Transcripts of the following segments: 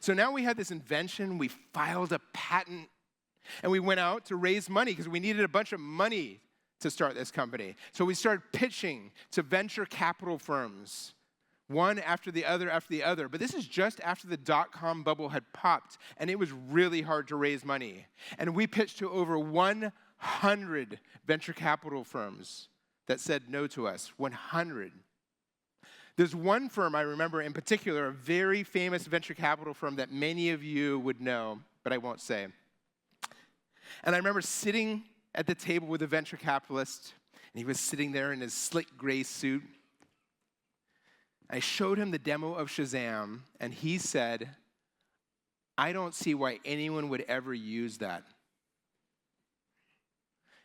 So now we had this invention, we filed a patent, and we went out to raise money because we needed a bunch of money to start this company. So we started pitching to venture capital firms, one after the other after the other. But this is just after the dot-com bubble had popped, and it was really hard to raise money. And we pitched to over 100 venture capital firms that said no to us, 100. There's one firm I remember in particular, a very famous venture capital firm that many of you would know, but I won't say. And I remember sitting at the table with a venture capitalist, and he was sitting there in his slick gray suit. I showed him the demo of Shazam, and he said, "I don't see why anyone would ever use that."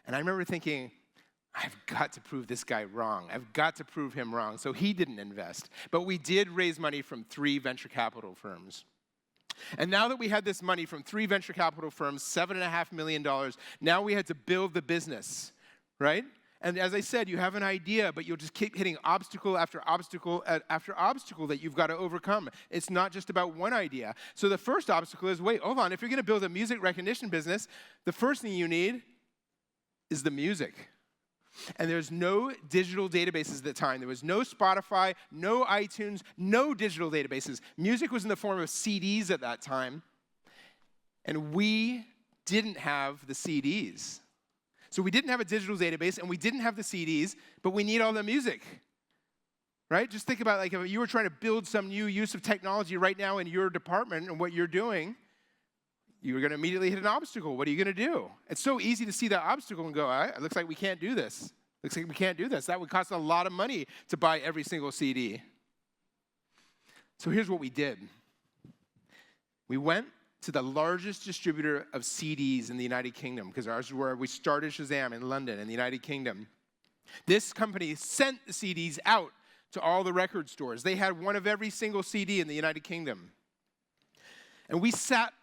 And I remember thinking, I've got to prove this guy wrong. I've got to prove him wrong. So he didn't invest. But we did raise money from 3 venture capital firms. And now that we had this money from 3 venture capital firms, $7.5 million, now we had to build the business, right? And as I said, you have an idea, but you'll just keep hitting obstacle after obstacle after obstacle that you've got to overcome. It's not just about one idea. So the first obstacle is, wait, hold on. If you're going to build a music recognition business, the first thing you need is the music. And there's no digital databases at the time. There was no Spotify, no iTunes, no digital databases. Music was in the form of CDs at that time. And we didn't have the CDs. So we didn't have a digital database, and we didn't have the CDs, but we need all the music. Right? Just think about like if you were trying to build some new use of technology right now in your department and what you're doing, you're going to immediately hit an obstacle. What are you going to do? It's so easy to see that obstacle and go, all right, it looks like we can't do this. Looks like we can't do this. That would cost a lot of money to buy every single CD. So here's what we did. We went to the largest distributor of CDs in the United Kingdom, because ours is where we started Shazam, in London, in the United Kingdom. This company sent the CDs out to all the record stores. They had one of every single CD in the United Kingdom. And we sat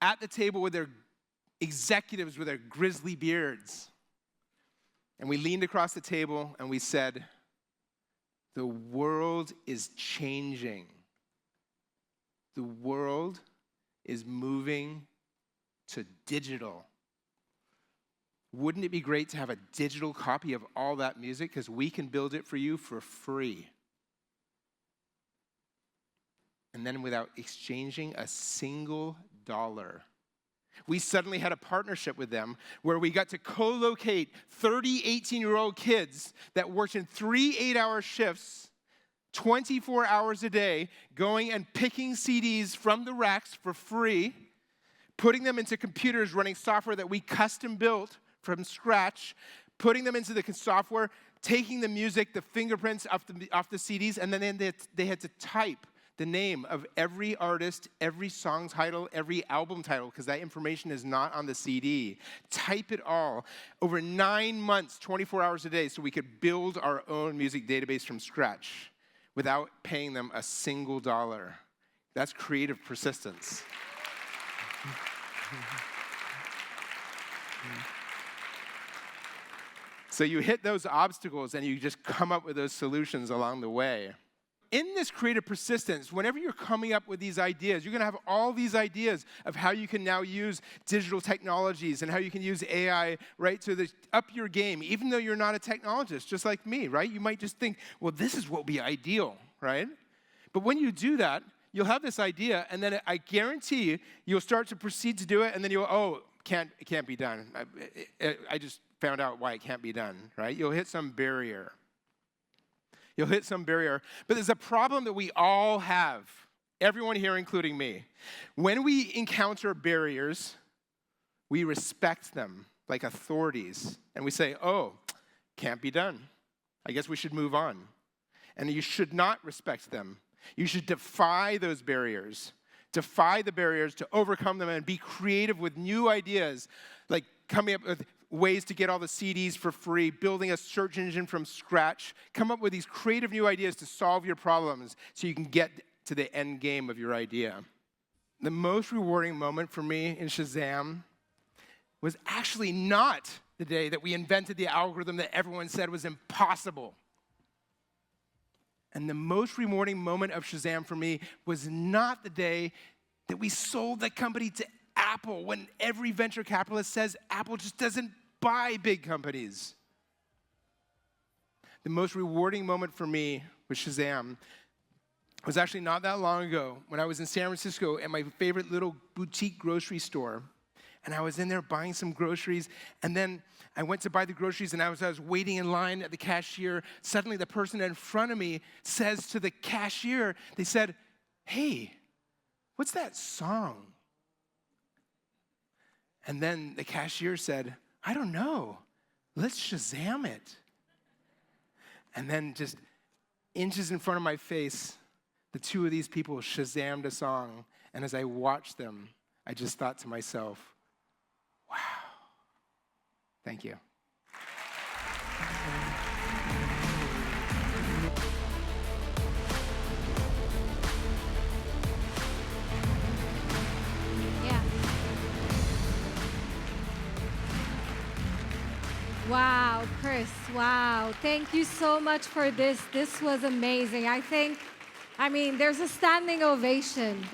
at the table with their executives with their grizzly beards. And we leaned across the table and we said, the world is changing. The world is moving to digital. Wouldn't it be great to have a digital copy of all that music? Because we can build it for you for free. And then without exchanging a single dollar, we suddenly had a partnership with them where we got to co-locate 30 18-year-old kids that worked in 3 8-hour shifts, 24 hours a day, going and picking CDs from the racks for free, putting them into computers running software that we custom built from scratch, putting them into the software, taking the music, the fingerprints off the CDs, and then they had to type the name of every artist, every song title, every album title, because that information is not on the CD. Type it all over 9 months, 24 hours a day, so we could build our own music database from scratch without paying them a single dollar. That's creative persistence. So you hit those obstacles and you just come up with those solutions along the way. In this creative persistence, whenever you're coming up with these ideas, you're going to have all these ideas of how you can now use digital technologies and how you can use AI, right, to up your game, even though you're not a technologist, just like me, right? You might just think, well, this is what would be ideal, right? But when you do that, you'll have this idea, and then I guarantee you, you'll start to proceed to do it, and then you'll, it can't be done. I just found out why it can't be done, right? You'll hit some barrier. You'll hit some barrier. But there's a problem that we all have, everyone here, including me. When we encounter barriers, we respect them like authorities. And we say, can't be done. I guess we should move on. And you should not respect them. You should defy those barriers. Defy the barriers to overcome them and be creative with new ideas, like coming up with ways to get all the CDs for free, building a search engine from scratch. Come up with these creative new ideas to solve your problems so you can get to the end game of your idea. The most rewarding moment for me in Shazam was actually not the day that we invented the algorithm that everyone said was impossible. And the most rewarding moment of Shazam for me was not the day that we sold the company to Apple when every venture capitalist says Apple just doesn't buy big companies. The most rewarding moment for me with Shazam was actually not that long ago when I was in San Francisco at my favorite little boutique grocery store. And I was in there buying some groceries, and then I went to buy the groceries, and as I was waiting in line at the cashier, suddenly the person in front of me says to the cashier, they said, "Hey, what's that song?" And then the cashier said, "I don't know. Let's Shazam it." And then just inches in front of my face, the two of these people Shazammed a song. And as I watched them, I just thought to myself, wow, thank you. Wow, Chris, wow. Thank you so much for this. This was amazing. I mean, there's a standing ovation.